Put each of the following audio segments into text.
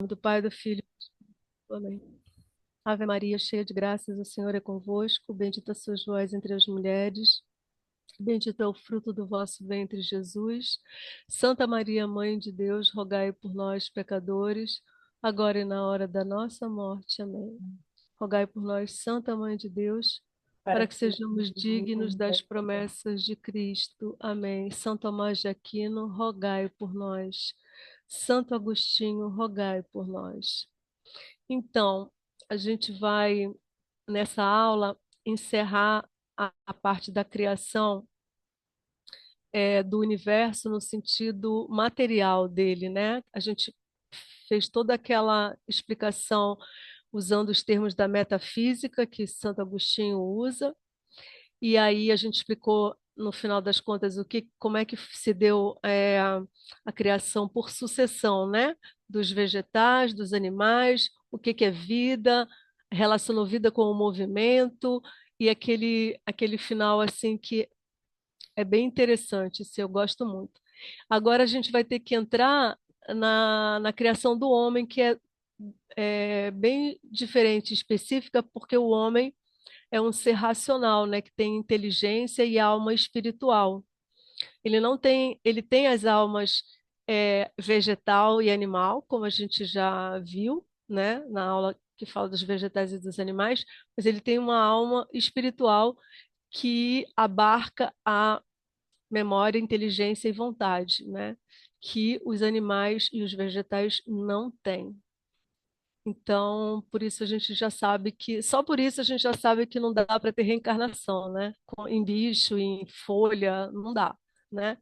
nome do Pai, do Filho. Amém. Ave Maria, cheia de graças, o Senhor é convosco. Bendita sois vós entre as mulheres. Bendito é o fruto do vosso ventre, Jesus. Santa Maria, Mãe de Deus, rogai por nós, pecadores, agora e na hora da nossa morte. Amém. Rogai por nós, Santa Mãe de Deus, para para que que sejamos sejamos dignos dignos das das promessas de Cristo. Amém. São Tomás de Aquino, rogai por nós. Santo Agostinho, rogai por nós. Então, a gente vai, nessa aula, encerrar a parte da criação do universo no sentido material dele, né? A gente fez toda aquela explicação usando os termos da metafísica que Santo Agostinho usa, e aí a gente explicou no final das contas como é que se deu a criação por sucessão, né? Dos vegetais, dos animais, o que é vida, relacionou vida com o movimento e aquele final assim que é bem interessante, isso eu gosto muito. Agora a gente vai ter que entrar na criação do homem, que é bem diferente, específica, porque o homem é um ser racional, né, que tem inteligência e alma espiritual. Ele não tem, ele tem as almas vegetal e animal, como a gente já viu, né, na aula que fala dos vegetais e dos animais, mas ele tem uma alma espiritual que abarca a memória, inteligência e vontade, né, que os animais e os vegetais não têm. Então, por isso a gente já sabe que, só por isso a gente já sabe que não dá para ter reencarnação, né? Em bicho, em folha, não dá, né?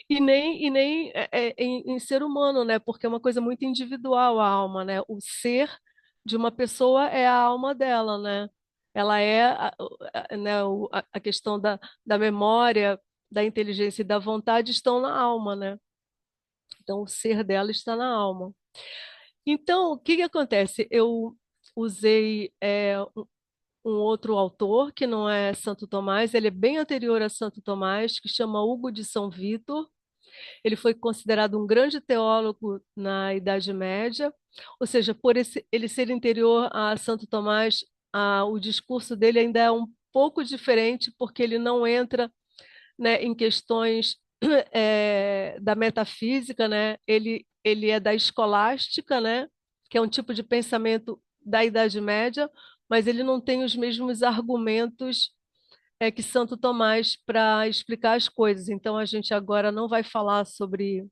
E nem em ser humano, né? Porque é uma coisa muito individual a alma, né? O ser de uma pessoa é a alma dela, né? Ela é né, a questão da memória, da inteligência e da vontade estão na alma, né? Então, o ser dela está na alma. Então, o que que acontece? Eu usei um outro autor, que não é Santo Tomás, ele é bem anterior a Santo Tomás, que chama Hugo de São Vítor. Ele foi considerado um grande teólogo na Idade Média, ou seja, por ele ser anterior a Santo Tomás, o discurso dele ainda é um pouco diferente, porque ele não entra, né, em questões da metafísica, né? Ele é da escolástica, né? Que é um tipo de pensamento da Idade Média, mas ele não tem os mesmos argumentos que Santo Tomás para explicar as coisas. Então a gente agora não vai falar sobre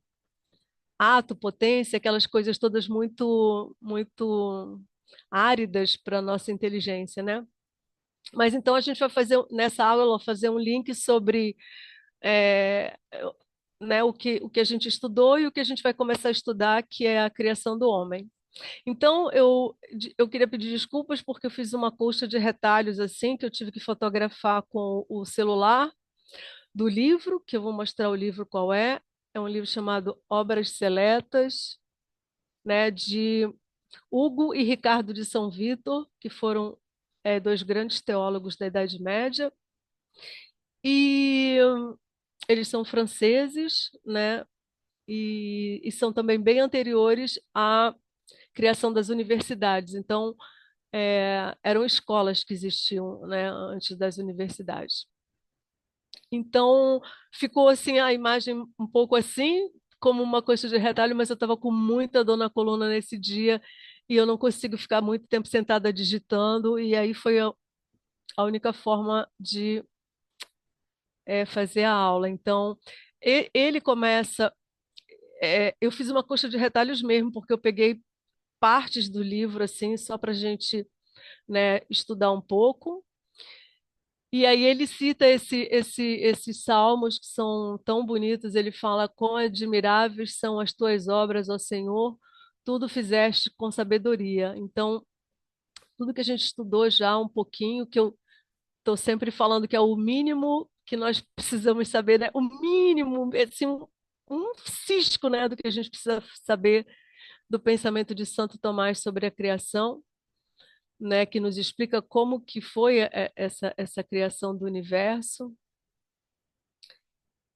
ato, potência, aquelas coisas todas muito áridas para a nossa inteligência, né? Mas então a gente vai fazer nessa aula fazer um link sobre é, né, o que a gente estudou e o que a gente vai começar a estudar, que é a criação do homem. Então, eu queria pedir desculpas porque eu fiz uma colcha de retalhos assim, que eu tive que fotografar com o celular do livro, que eu vou mostrar o livro qual é. É um livro chamado Obras Seletas, né, de Hugo e Ricardo de São Vítor, que foram dois grandes teólogos da Idade Média. E eles são franceses, né? E são também bem anteriores à criação das universidades. Então, eram escolas que existiam, né, antes das universidades. Então, ficou assim a imagem um pouco assim, como uma coisa de retalho, mas eu estava com muita dor na coluna nesse dia e eu não consigo ficar muito tempo sentada digitando, e aí foi a única forma de fazer a aula. Então, ele começa. Eu fiz uma coxa de retalhos mesmo, porque eu peguei partes do livro assim, só para a gente, né, estudar um pouco. E aí ele cita esses salmos que são tão bonitos. Ele fala: Quão admiráveis são as tuas obras, ó Senhor, tudo fizeste com sabedoria. Então, tudo que a gente estudou já um pouquinho, que eu estou sempre falando que é o mínimo que nós precisamos saber, né? O mínimo, assim, um cisco, né, do que a gente precisa saber do pensamento de Santo Tomás sobre a criação, né, que nos explica como que foi essa criação do universo.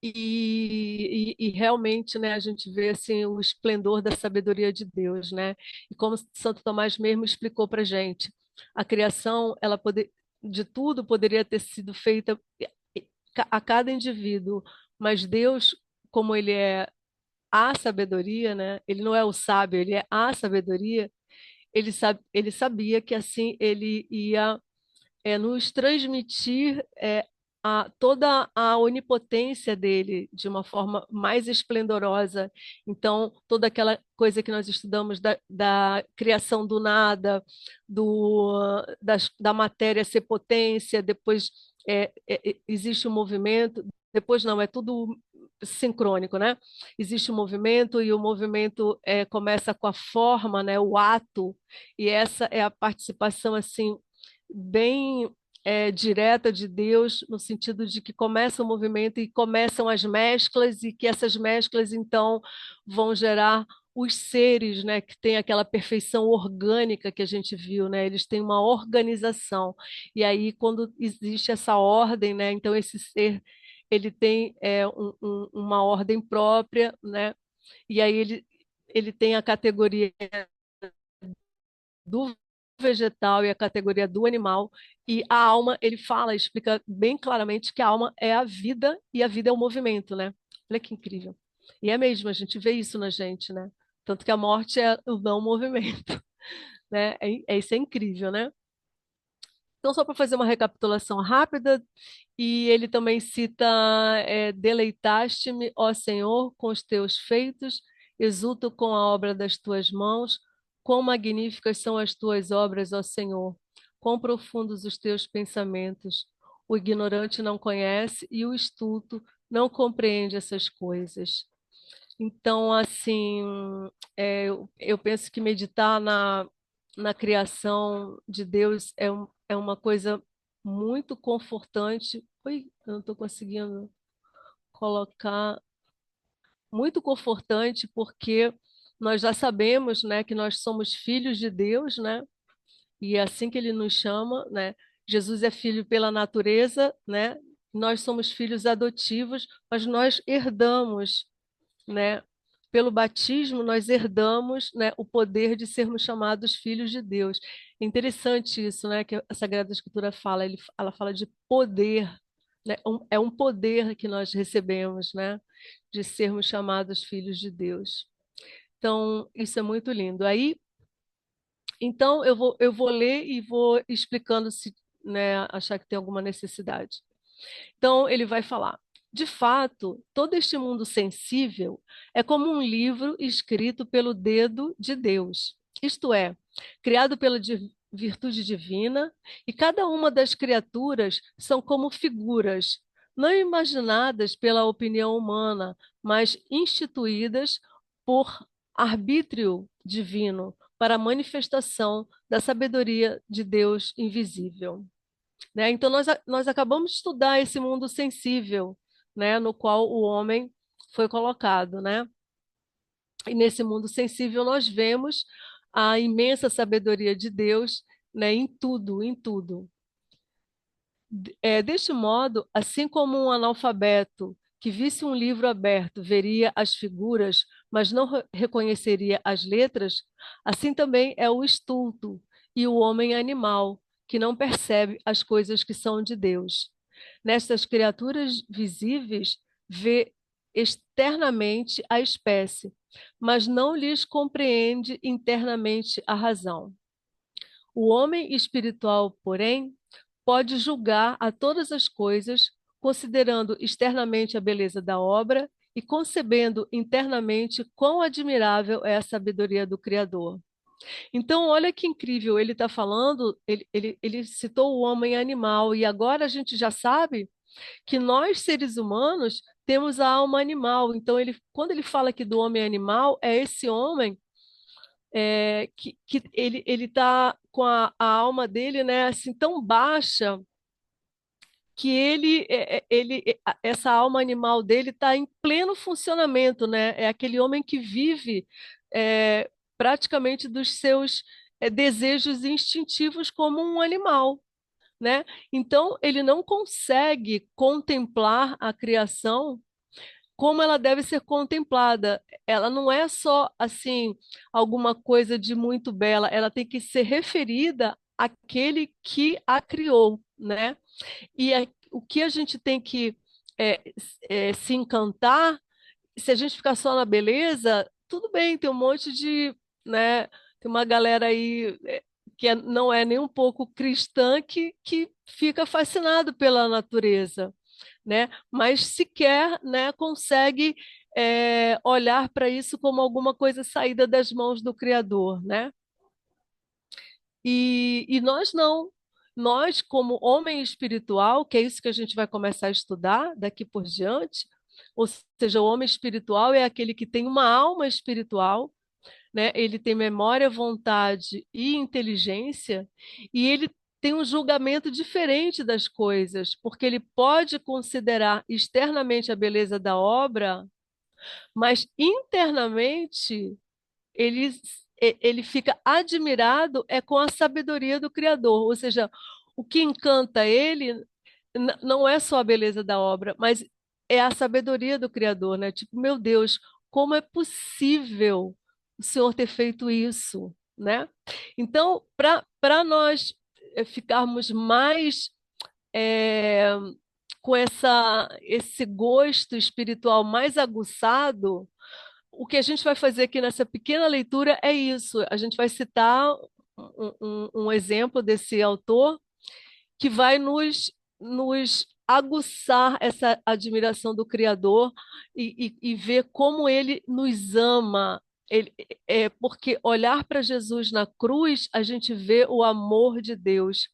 e realmente, né, a gente vê assim o esplendor da sabedoria de Deus, né? E como Santo Tomás mesmo explicou para gente, a criação, de tudo poderia ter sido feita a cada indivíduo, mas Deus, como Ele é a sabedoria, né? Ele não é o sábio, ele é a sabedoria. Ele sabia que assim ele ia nos transmitir toda a onipotência dele de uma forma mais esplendorosa. Então, toda aquela coisa que nós estudamos da criação do nada, da matéria ser potência, depois existe o movimento, depois não, é tudo sincrônico, né? Existe o movimento e o movimento começa com a forma, né? O ato, e essa é a participação assim bem direta de Deus, no sentido de que começa o movimento e começam as mesclas, e que essas mesclas, então, vão gerar os seres, né, que têm aquela perfeição orgânica que a gente viu, né, eles têm uma organização, e aí quando existe essa ordem, né, então esse ser, ele tem uma ordem própria, né, e aí ele tem a categoria do vegetal e a categoria do animal. E a alma, ele fala, explica bem claramente que a alma é a vida e a vida é o movimento, né? Olha que incrível. E é mesmo, a gente vê isso na gente, né? Tanto que a morte é o não movimento, né? Isso é incrível, né? Então, só para fazer uma recapitulação rápida, e ele também cita: deleitaste-me, ó Senhor, com os teus feitos, exulto com a obra das tuas mãos, quão magníficas são as tuas obras, ó Senhor, quão profundos os teus pensamentos. O ignorante não conhece e o estulto não compreende essas coisas. Então, assim, eu penso que meditar na criação de Deus é uma coisa muito confortante. Oi, eu não estou conseguindo colocar. Muito confortante, porque nós já sabemos, né, que nós somos filhos de Deus, né? E é assim que ele nos chama, né? Jesus é filho pela natureza, né? Nós somos filhos adotivos, mas nós herdamos, né? Pelo batismo, nós herdamos, né, o poder de sermos chamados filhos de Deus. É interessante isso, né, que a Sagrada Escritura fala. Ela fala de poder, né? É um poder que nós recebemos, né, de sermos chamados filhos de Deus. Então, isso é muito lindo. Aí, então, eu vou ler e vou explicando se, né, achar que tem alguma necessidade. Então, ele vai falar: de fato, todo este mundo sensível é como um livro escrito pelo dedo de Deus, isto é, criado pela virtude divina, e cada uma das criaturas são como figuras, não imaginadas pela opinião humana, mas instituídas por arbítrio divino para a manifestação da sabedoria de Deus invisível, né? Então, nós acabamos de estudar esse mundo sensível, né, no qual o homem foi colocado, né? E nesse mundo sensível nós vemos a imensa sabedoria de Deus, né, em tudo, em tudo. Deste modo, assim como um analfabeto que visse um livro aberto veria as figuras, mas não reconheceria as letras, assim também é o estulto e o homem animal, que não percebe as coisas que são de Deus. Nestas criaturas visíveis, vê externamente a espécie, mas não lhes compreende internamente a razão. O homem espiritual, porém, pode julgar a todas as coisas, considerando externamente a beleza da obra e concebendo internamente quão admirável é a sabedoria do Criador. Então, olha que incrível, ele está falando, ele citou o homem animal, e agora a gente já sabe que nós, seres humanos, temos a alma animal. Então, quando ele fala aqui do homem animal, é esse homem que ele está com a alma dele, né, assim, tão baixa que essa alma animal dele está em pleno funcionamento, né? É aquele homem que vive praticamente dos seus desejos instintivos como um animal, né? Então ele não consegue contemplar a criação como ela deve ser contemplada. Ela não é só assim alguma coisa de muito bela, ela tem que ser referida àquele que a criou, né? O que a gente tem que se encantar, se a gente ficar só na beleza, tudo bem, tem um monte de, né? Tem uma galera aí não é nem um pouco cristã que fica fascinado pela natureza, né? Mas sequer, né, consegue olhar para isso como alguma coisa saída das mãos do Criador, né? E nós não. Nós, como homem espiritual, que é isso que a gente vai começar a estudar daqui por diante, ou seja, o homem espiritual é aquele que tem uma alma espiritual, né? Ele tem memória, vontade e inteligência, e ele tem um julgamento diferente das coisas, porque ele pode considerar externamente a beleza da obra, mas internamente ele, ele fica admirado com a sabedoria do Criador, ou seja, o que encanta ele não é só a beleza da obra, mas é a sabedoria do Criador, né? Tipo, meu Deus, como é possível o Senhor ter feito isso, né? Então, para nós ficarmos mais é, com esse gosto espiritual mais aguçado, o que a gente vai fazer aqui nessa pequena leitura é isso. A gente vai citar um exemplo desse autor que vai nos aguçar essa admiração do Criador e ver como ele nos ama. Porque olhar para Jesus na cruz, a gente vê o amor de Deus.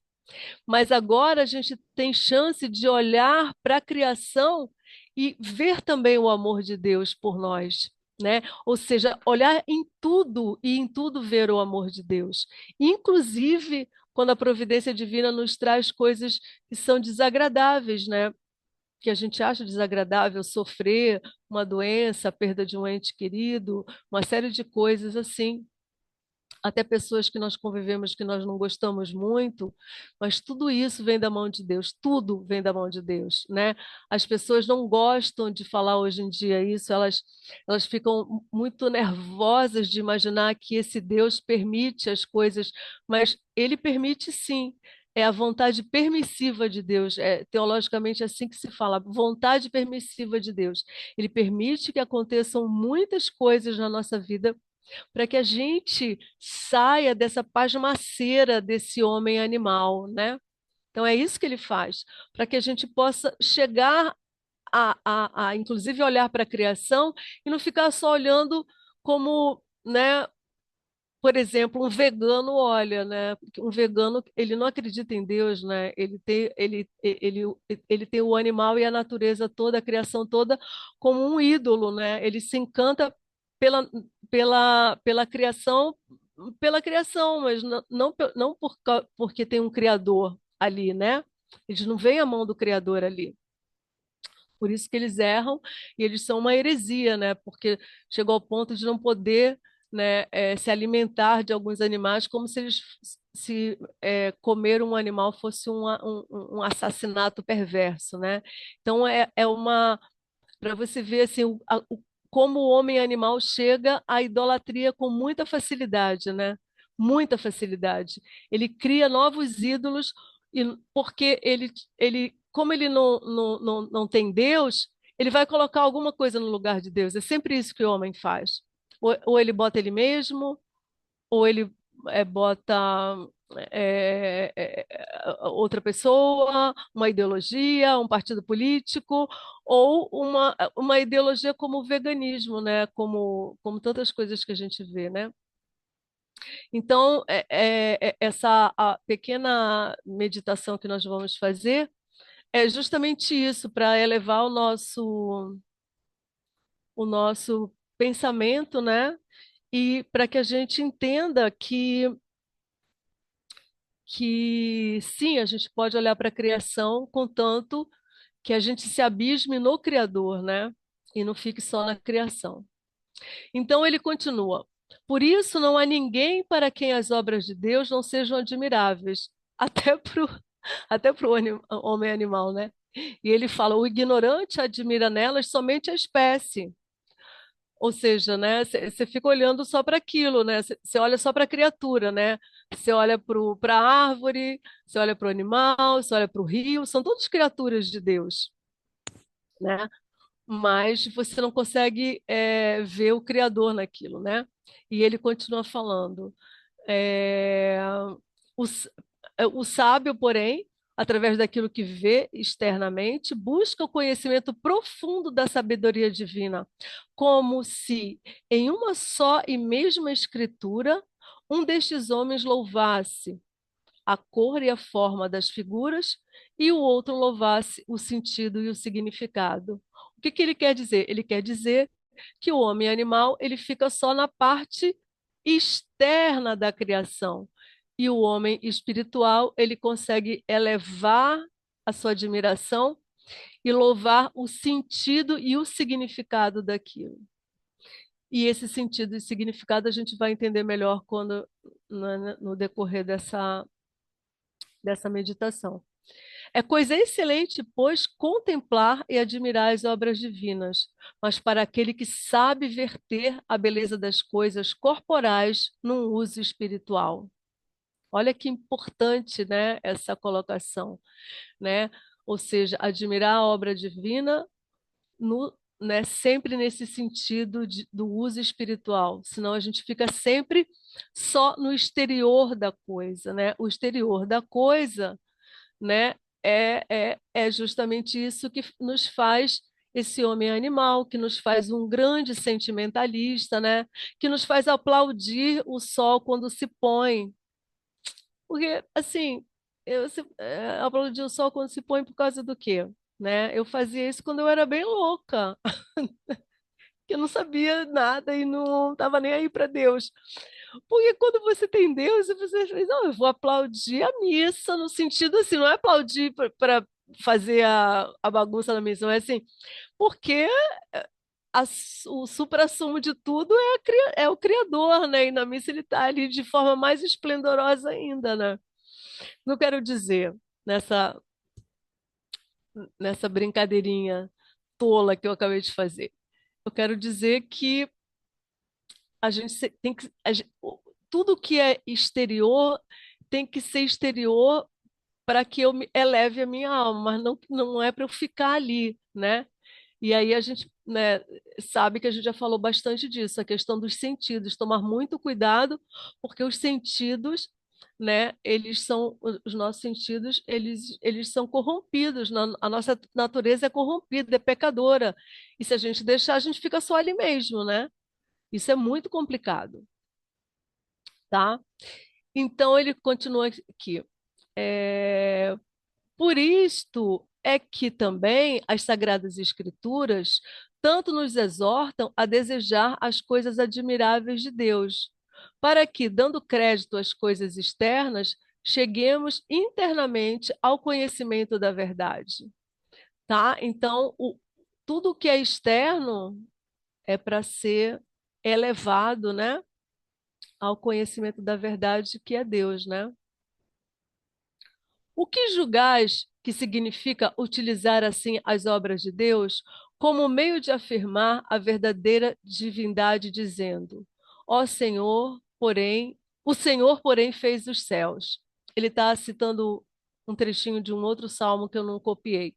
Mas agora a gente tem chance de olhar para a criação e ver também o amor de Deus por nós, né? Ou seja, olhar em tudo e em tudo ver o amor de Deus, inclusive quando a providência divina nos traz coisas que são desagradáveis, né? Que a gente acha desagradável sofrer uma doença, a perda de um ente querido, uma série de coisas assim, até pessoas que nós convivemos que nós não gostamos muito, mas tudo isso vem da mão de Deus, tudo vem da mão de Deus, né? As pessoas não gostam de falar hoje em dia isso, elas ficam muito nervosas de imaginar que esse Deus permite as coisas, mas ele permite sim. É a vontade permissiva de Deus, é teologicamente assim que se fala, vontade permissiva de Deus. Ele permite que aconteçam muitas coisas na nossa vida para que a gente saia dessa pasmaceira desse homem animal, né? Então é isso que ele faz, para que a gente possa chegar inclusive, olhar para a criação e não ficar só olhando como, né? Por exemplo, um vegano olha, né? Porque um vegano, ele não acredita em Deus, né? Ele tem o animal e a natureza toda, a criação toda, como um ídolo, né? Ele se encanta pela, pela criação, mas não porque tem um criador ali, né? Eles não veem a mão do criador ali. Por isso que eles erram e eles são uma heresia, né? Porque chegou ao ponto de não poder, né, se alimentar de alguns animais, como se eles se comer um animal fosse um assassinato perverso, né? Então é uma para você ver assim como o homem animal chega à idolatria com muita facilidade, né? Muita facilidade. Ele cria novos ídolos e porque como ele não tem Deus, ele vai colocar alguma coisa no lugar de Deus. É sempre isso que o homem faz. Ou ele bota ele mesmo, ou ele bota outra pessoa, uma ideologia, um partido político, ou uma ideologia como o veganismo, né? Como tantas coisas que a gente vê, né? Então, essa a pequena meditação que nós vamos fazer é justamente isso, para elevar o nosso pensamento, né? E para que a gente entenda que sim, a gente pode olhar para a criação, contanto que a gente se abisme no Criador, né? E não fique só na criação. Então ele continua: por isso não há ninguém para quem as obras de Deus não sejam admiráveis, até para o homem animal, né? E ele fala: o ignorante admira nelas somente a espécie. Ou seja, né, você fica olhando só para aquilo, né? Você olha só para a criatura, né? Você olha para a árvore, você olha para o animal, você olha para o rio, são todas criaturas de Deus, né? Mas você não consegue ver o Criador naquilo, né? E ele continua falando. É, o, s- o sábio, porém, através daquilo que vê externamente, busca o conhecimento profundo da sabedoria divina, como se em uma só e mesma escritura um destes homens louvasse a cor e a forma das figuras e o outro louvasse o sentido e o significado. O que que ele quer dizer? Ele quer dizer que o homem animal ele fica só na parte externa da criação e o homem espiritual ele consegue elevar a sua admiração e louvar o sentido e o significado daquilo. E esse sentido e significado a gente vai entender melhor quando no decorrer dessa meditação. É coisa excelente, pois, contemplar e admirar as obras divinas, mas para aquele que sabe verter a beleza das coisas corporais num uso espiritual. Olha que importante, né, essa colocação, né? Ou seja, admirar a obra divina no, né, sempre nesse sentido do uso espiritual, senão a gente fica sempre só no exterior da coisa, né? O exterior da coisa, né? É justamente isso que nos faz esse homem animal, que nos faz um grande sentimentalista, né? Que nos faz aplaudir o sol quando se põe. Porque, assim, aplaudir o sol quando se põe por causa do quê? Né? Eu fazia isso quando eu era bem louca, que eu não sabia nada e não estava nem aí para Deus. Porque quando você tem Deus, você diz, não, eu vou aplaudir a missa, no sentido assim, não é aplaudir para fazer a bagunça na missa, não é assim, porque o suprassumo de tudo é o Criador, né? E na missa ele está ali de forma mais esplendorosa ainda, né? Não quero dizer nessa, nessa brincadeirinha tola que eu acabei de fazer. Eu quero dizer que a gente tem que. Tudo que é exterior tem que ser exterior para que eu eleve a minha alma, mas não é para eu ficar ali, né? E aí a gente, né, sabe que a gente já falou bastante disso, a questão dos sentidos, tomar muito cuidado, porque os sentidos, né, eles são, os nossos sentidos, eles são corrompidos, a nossa natureza é corrompida, é pecadora, e se a gente deixar, a gente fica só ali mesmo, né? Isso é muito complicado, tá? Então ele continua aqui. É, por isto é que também as Sagradas Escrituras tanto nos exortam a desejar as coisas admiráveis de Deus, para que, dando crédito às coisas externas, cheguemos internamente ao conhecimento da verdade, tá? Então, tudo que é externo é para ser elevado, né, ao conhecimento da verdade que é Deus, né? O que julgais que significa utilizar assim as obras de Deus como meio de afirmar a verdadeira divindade, dizendo: Ó Senhor, porém, o Senhor, porém, fez os céus. Ele está citando um trechinho de um outro salmo que eu não copiei.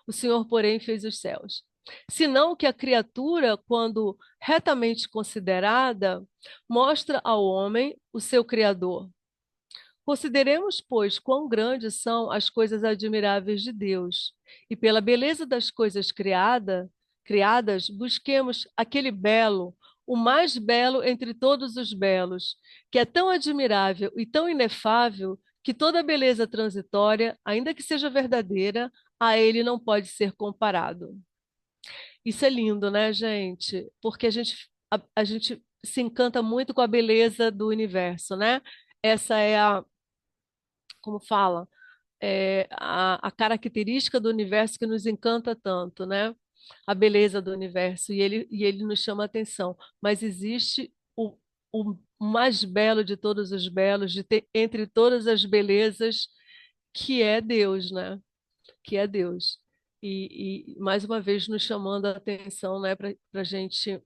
O Senhor, porém, fez os céus. Senão que a criatura, quando retamente considerada, mostra ao homem o seu Criador. Consideremos, pois, quão grandes são as coisas admiráveis de Deus, e pela beleza das coisas criadas, busquemos aquele belo, o mais belo entre todos os belos, que é tão admirável e tão inefável que toda beleza transitória, ainda que seja verdadeira, a ele não pode ser comparado. Isso é lindo, né, gente? Porque a gente se encanta muito com a beleza do universo, né? Essa é como fala, a característica do universo que nos encanta tanto, né? A beleza do universo, e ele nos chama a atenção. Mas existe o mais belo de todos os belos, entre todas as belezas, que é Deus, né? Que é Deus. e mais uma vez nos chamando a atenção, né, para a gente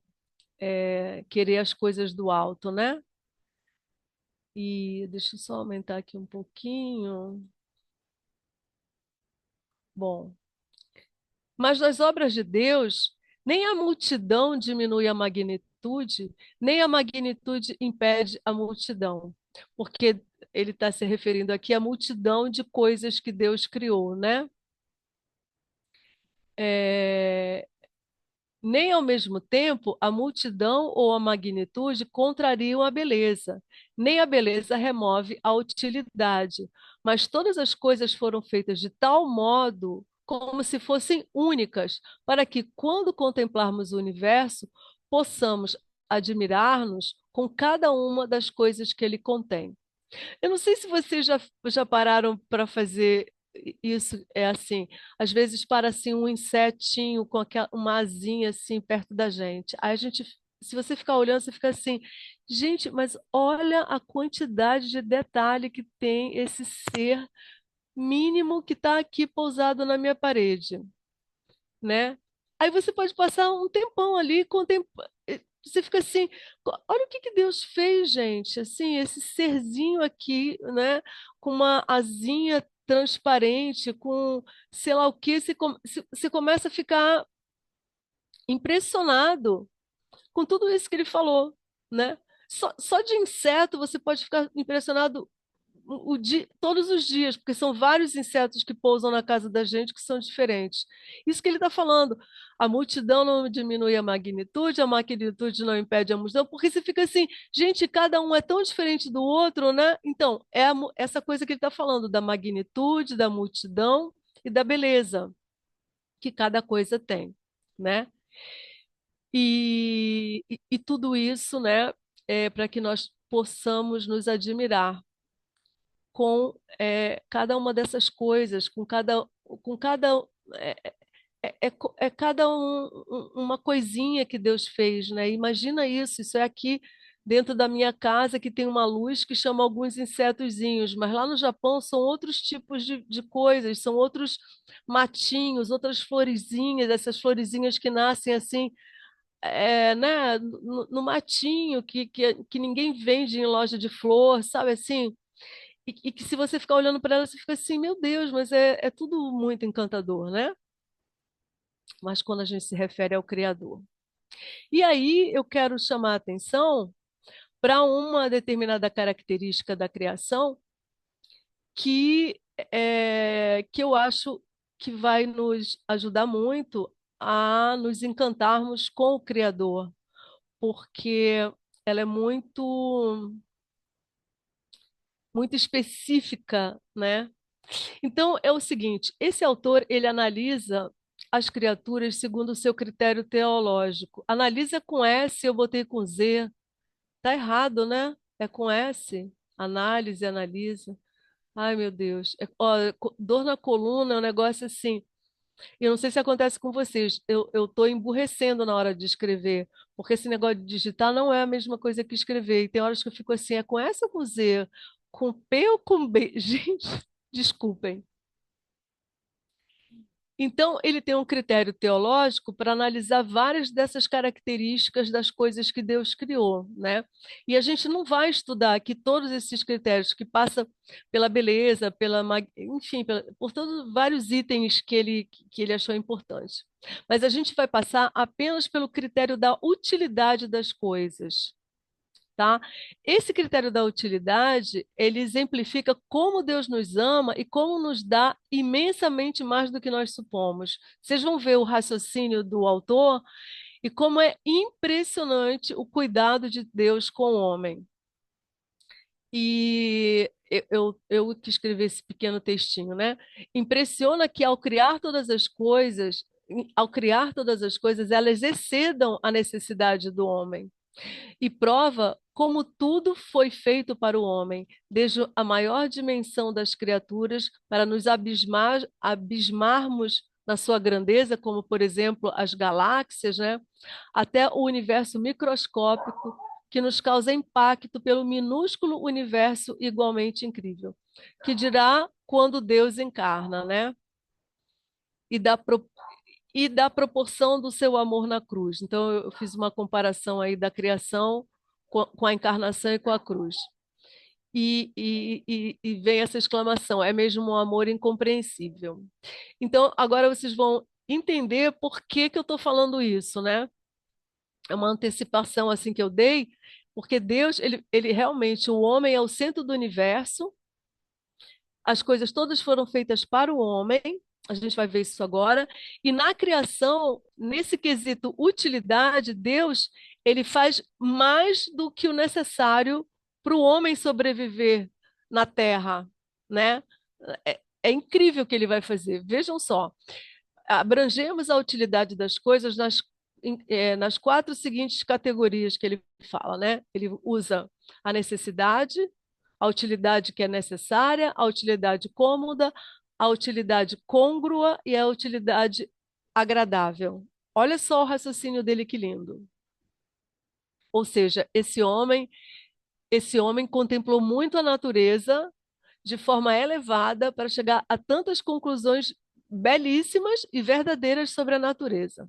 querer as coisas do alto, né? E deixa eu só aumentar aqui um pouquinho. Bom, mas nas obras de Deus, nem a multidão diminui a magnitude, nem a magnitude impede a multidão. Porque ele está se referindo aqui à multidão de coisas que Deus criou, né? É, nem ao mesmo tempo a multidão ou a magnitude contrariam a beleza, nem a beleza remove a utilidade, mas todas as coisas foram feitas de tal modo como se fossem únicas, para que, quando contemplarmos o universo, possamos admirar-nos com cada uma das coisas que ele contém. Eu não sei se vocês já pararam para fazer isso, é assim, às vezes para assim um insetinho com uma asinha assim perto da gente. Aí a gente, se você ficar olhando, você fica assim, gente, mas olha a quantidade de detalhe que tem esse ser mínimo que está aqui pousado na minha parede, né? Aí você pode passar um tempão ali contemplando. Você fica assim, olha o que que Deus fez, gente. Assim, esse serzinho aqui, né, com uma asinha transparente, com sei lá o que, você começa a ficar impressionado com tudo isso que ele falou, né? Só de inseto você pode ficar impressionado todos os dias, porque são vários insetos que pousam na casa da gente que são diferentes. Isso que ele está falando. A multidão não diminui a magnitude não impede a multidão, porque você fica assim, gente, cada um é tão diferente do outro, né? Então, essa coisa que ele está falando, da magnitude, da multidão e da beleza que cada coisa tem, né? E tudo isso, né, é para que nós possamos nos admirar com cada uma dessas coisas, com cada é cada uma coisinha que Deus fez, né? Imagina isso, isso é aqui dentro da minha casa que tem uma luz que chama alguns insetozinhos, mas lá no Japão são outros tipos de coisas, são outros matinhos, outras florezinhas, essas florezinhas que nascem assim, né, no matinho, que ninguém vende em loja de flor, sabe assim? E que se você ficar olhando para ela, você fica assim, meu Deus, mas é tudo muito encantador, né? Mas quando a gente se refere ao Criador. E aí eu quero chamar a atenção para uma determinada característica da criação que eu acho que vai nos ajudar muito a nos encantarmos com o Criador, porque ela é muito específica, né? Então, é o seguinte, esse autor, ele analisa as criaturas segundo o seu critério teológico. Analisa com S, eu botei com Z. Tá errado, né? É com S. Análise, analisa. Ai, meu Deus. Dor na coluna é um negócio assim. Eu não sei se acontece com vocês. Eu tô emburrecendo na hora de escrever, porque esse negócio de digitar não é a mesma coisa que escrever. E tem horas que eu fico assim, é com S ou com Z? Com P ou com B? Gente, desculpem. Então, ele tem um critério teológico para analisar várias dessas características das coisas que Deus criou, né? E a gente não vai estudar aqui todos esses critérios que passa pela beleza, enfim, por todos vários itens que ele achou importantes. Mas a gente vai passar apenas pelo critério da utilidade das coisas. Tá? Esse critério da utilidade, ele exemplifica como Deus nos ama e como nos dá imensamente mais do que nós supomos. Vocês vão ver o raciocínio do autor e como é impressionante o cuidado de Deus com o homem. E eu que escrevi esse pequeno textinho, né? Impressiona que ao criar todas as coisas, elas excedam a necessidade do homem e prova como tudo foi feito para o homem, desde a maior dimensão das criaturas, para nos abismarmos na sua grandeza, como, por exemplo, as galáxias, né? Até o universo microscópico, que nos causa impacto pelo minúsculo universo igualmente incrível. Que dirá quando Deus encarna, né? e da, pro- e da proporção do seu amor na cruz. Então, eu fiz uma comparação aí da criação com a encarnação e com a cruz. E vem essa exclamação: é mesmo um amor incompreensível. Então, agora vocês vão entender por que que eu estou falando isso, né? É uma antecipação assim que eu dei, porque Deus, ele realmente, o homem é o centro do universo, as coisas todas foram feitas para o homem, a gente vai ver isso agora, e na criação, nesse quesito utilidade, Deus, ele faz mais do que o necessário para o homem sobreviver na Terra, né? É incrível o que ele vai fazer. Vejam só, abrangemos a utilidade das coisas nas quatro seguintes categorias que ele fala, né? Ele usa a necessidade, a utilidade que é necessária, a utilidade cômoda, a utilidade côngrua e a utilidade agradável. Olha só o raciocínio dele que lindo. Ou seja, esse homem contemplou muito a natureza de forma elevada para chegar a tantas conclusões belíssimas e verdadeiras sobre a natureza.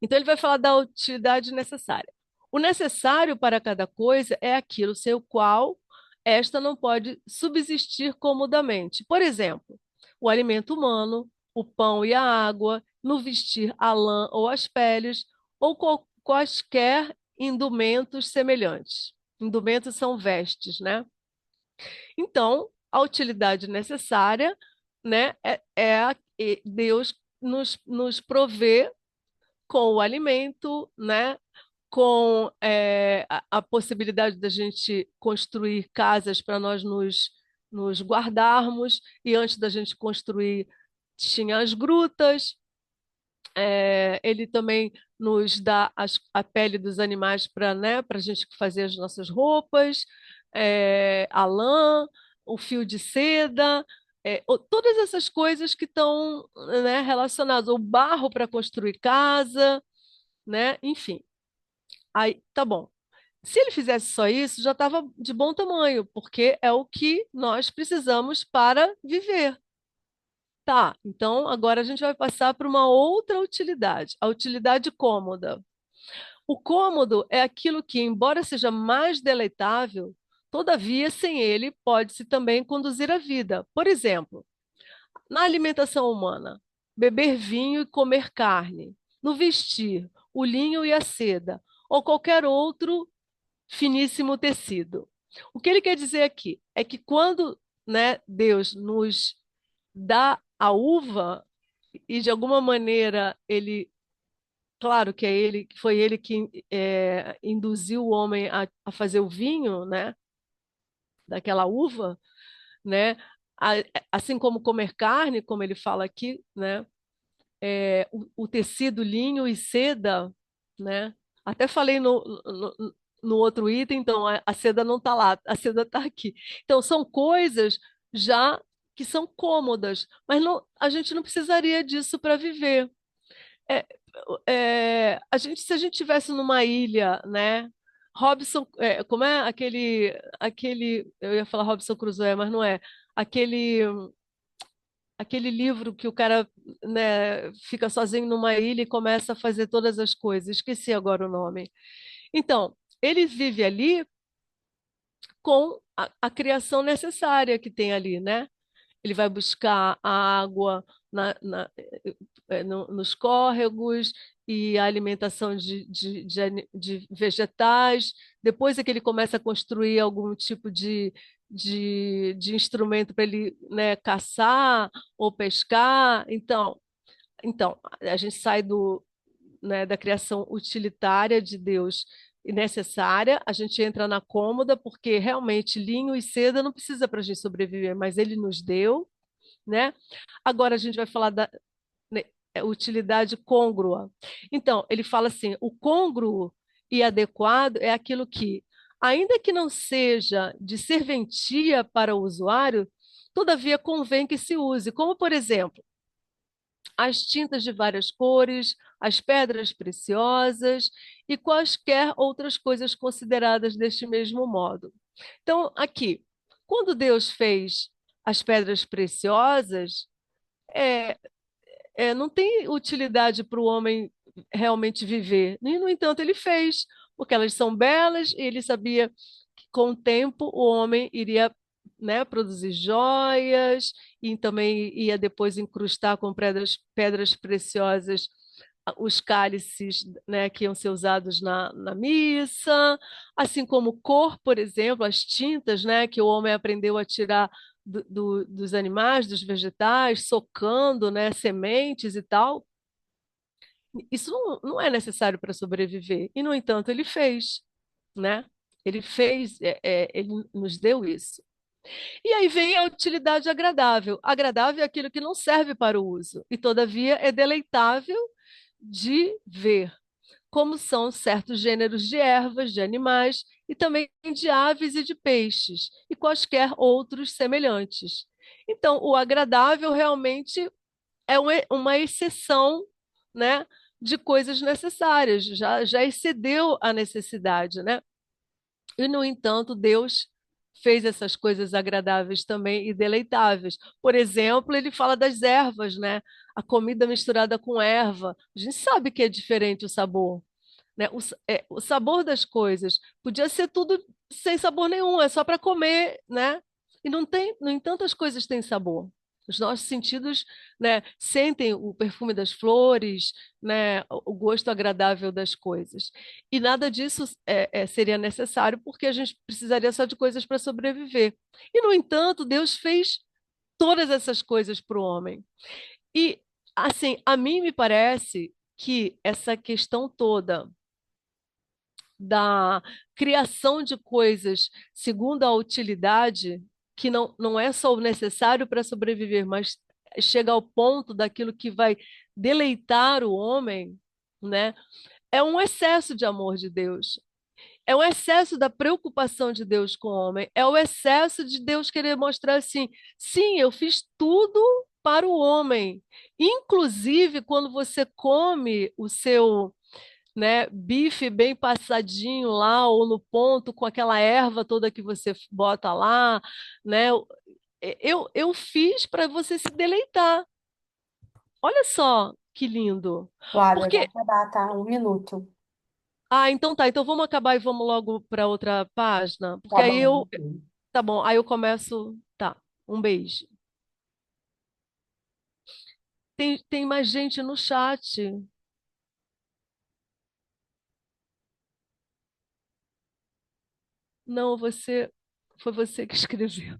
Então, ele vai falar da utilidade necessária. O necessário para cada coisa é aquilo sem o qual esta não pode subsistir comodamente. Por exemplo, o alimento humano, o pão e a água, no vestir a lã ou as peles, ou quaisquer indumentos semelhantes. Indumentos são vestes, né? Então, a utilidade necessária, né, Deus nos provê com o alimento, né, com a possibilidade da gente construir casas para nós nos guardarmos, e antes da gente construir, tinha as grutas. Ele também nos dá a pele dos animais para, né, para a gente fazer as nossas roupas, a lã, o fio de seda, todas essas coisas que estão, né, relacionadas, o barro para construir casa, né, enfim. Aí, tá bom. Se ele fizesse só isso, já estava de bom tamanho, porque é o que nós precisamos para viver. Tá, então agora a gente vai passar para uma outra utilidade, a utilidade cômoda. O cômodo é aquilo que, embora seja mais deleitável, todavia sem ele pode-se também conduzir a vida. Por exemplo, na alimentação humana, beber vinho e comer carne, no vestir, o linho e a seda, ou qualquer outro finíssimo tecido. O que ele quer dizer aqui é que quando, né, Deus nos dá a uva e de alguma maneira ele, claro que foi ele que induziu o homem a fazer o vinho, né, daquela uva, né, a- assim como comer carne, como ele fala aqui, né, o tecido linho e seda, né? Até falei no outro item, então a seda não está lá, a seda está aqui. Então são coisas já que são cômodas, mas a gente não precisaria disso para viver. É, se a gente tivesse numa ilha, né? Robson, como é eu ia falar Robson Crusoe, mas não é. Aquele aquele livro que o cara, né, fica sozinho numa ilha e começa a fazer todas as coisas. Esqueci agora o nome. Então, ele vive ali com a criação necessária que tem ali, né? Ele vai buscar a água nos córregos e a alimentação de vegetais. Depois é que ele começa a construir algum tipo de instrumento para ele, né, caçar ou pescar. Então, a gente sai né, da criação utilitária de Deus e necessária, a gente entra na cômoda, porque realmente linho e seda não precisa para a gente sobreviver, mas ele nos deu, né? Agora a gente vai falar da, né, utilidade côngrua. Então, ele fala assim: o côngruo e adequado é aquilo que, ainda que não seja de serventia para o usuário, todavia convém que se use, como, por exemplo, as tintas de várias cores, as pedras preciosas e quaisquer outras coisas consideradas deste mesmo modo. Então, aqui, quando Deus fez as pedras preciosas, é, não tem utilidade para o homem realmente viver. E, no entanto, ele fez, porque elas são belas, e ele sabia que com o tempo o homem iria, né, produzir joias, e também ia depois incrustar com pedras preciosas os cálices, né, que iam ser usados na missa, assim como cor, por exemplo, as tintas, né, que o homem aprendeu a tirar dos animais, dos vegetais, socando, né, sementes e tal. Isso não é necessário para sobreviver. E, no entanto, ele fez, né? Ele fez, ele nos deu isso. E aí vem a utilidade agradável. Agradável é aquilo que não serve para o uso, e todavia é deleitável de ver, como são certos gêneros de ervas, de animais, e também de aves e de peixes, e quaisquer outros semelhantes. Então, o agradável realmente é uma exceção, né, de coisas necessárias, já excedeu a necessidade, né? E, no entanto, Deus fez essas coisas agradáveis também e deleitáveis. Por exemplo, ele fala das ervas, né? A comida misturada com erva. A gente sabe que é diferente o sabor, né? O sabor das coisas podia ser tudo sem sabor nenhum, é só para comer, né? E não tem, no entanto, as coisas têm sabor. Os nossos sentidos, né, sentem o perfume das flores, né, o gosto agradável das coisas. E nada disso seria necessário porque a gente precisaria só de coisas para sobreviver. E, no entanto, Deus fez todas essas coisas para o homem. E, assim, a mim me parece que essa questão toda da criação de coisas segundo a utilidade, que não é só o necessário para sobreviver, mas chega ao ponto daquilo que vai deleitar o homem, né? É um excesso de amor de Deus. É um excesso da preocupação de Deus com o homem. É o excesso de Deus querer mostrar assim: sim, eu fiz tudo para o homem. Inclusive, quando você come o seu, né, bife bem passadinho lá, ou no ponto, com aquela erva toda que você bota lá, né? Eu fiz para você se deleitar. Olha só que lindo. Flávia, vai Porque, acabar, tá? Um minuto. então tá, então vamos acabar e vamos logo para outra página, porque Tá aí bom. eu, tá bom, aí eu começo, tá. Um beijo. Tem mais gente no chat. Não, foi você que escreveu.